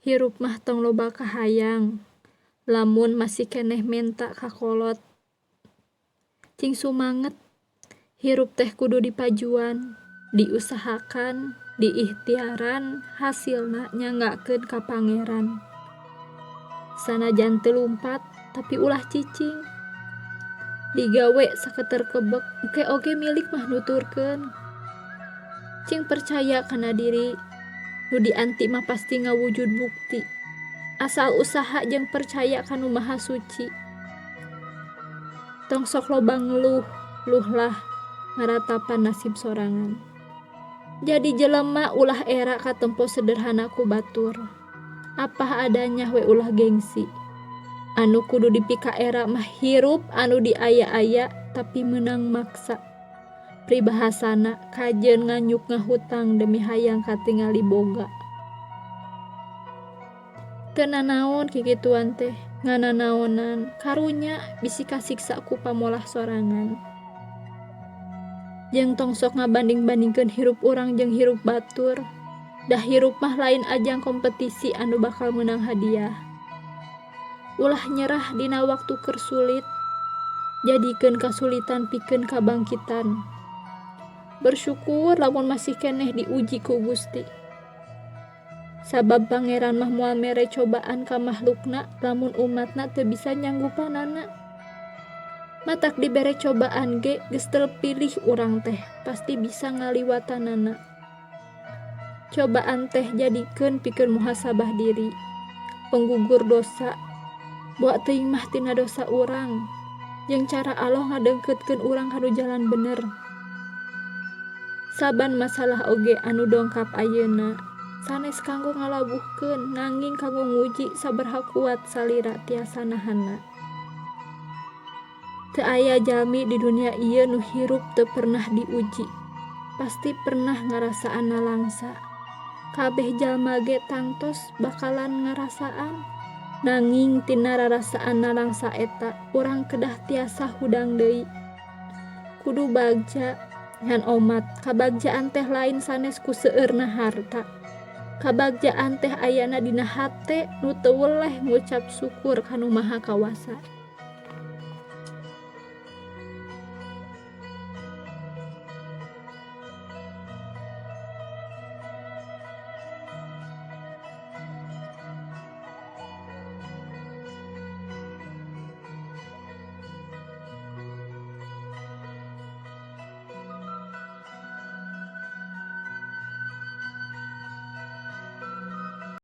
Hirup mah tong loba kahayang, lamun masih keneh menta kakolot. Cing sumanget, hirup teh kudu dipajuan, diusahakan, diikhtiaran, hasilna nyanggakeun ka Pangeran. Sanajan teu lumpat, tapi ulah cicing. Digawe saketer kebek, engke oge milik mah nuturkeun. Cing percaya kana diri, nu dianti mah pasti ngawujud bukti. Asal usaha jeung percaya kanu Maha Suci. Tong sok loba ngeluh, luhlah ngaratapan nasib sorangan. Jadi jelema ulah era katempo sederhana ku batur. Apa adanya we ulah gengsi. Anu kudu dipika era mah hirup anu diaya-aya tapi menang maksa. Pribahasana kajeun nganyuk ngahutang demi hayang katingali boga. Teu nanaon kikituan teh, ngananaonan karunya bisi kasiksa ku pamolah sorangan. Jeung tong sok ngabanding-bandingkeun hirup urang jeung hirup batur. Dah hirup mah lain ajang kompetisi anu bakal menang hadiah. Ulah nyerah dina waktu keur sulit, jadikeun kasulitan pikeun kabangkitan. Bersyukur lamun masih keneh diuji ku Gusti. Sabab Pangeran mah moal mere cobaan ka makhlukna lamun umatna teu bisa nyanggupanana. Matak dibere cobaan ge geus terpilih urang teh pasti bisa ngaliwatanana. Cobaan teh jadikeun pikeun muhasabah diri, penggugur dosa. Buat teuing mah tina dosa urang, jeung cara Allah ngadengkeutkeun urang kanu jalan bener. Saban masalah oge anu dongkap ayeuna, sanes kanggo ngalabuhkeun nanging kanggo nguji sabaraha kuat salira tiasa nahanna. Teu aya jalmi di dunia ieu nu hirup teu pernah diuji. Pasti pernah ngarasaanna langsa. Kabeh jalma ge tangtos bakalan ngarasaan. Nanging tina rarasaanna langsa eta, urang kedah tiasa hudang deui. Kudu bagja ngan omat, kabagjaan teh lain sanes ku seueurna harta. Kabagjaan teh ayana dina hate nu teu weleh ngucap syukur kanu Maha Kawasa.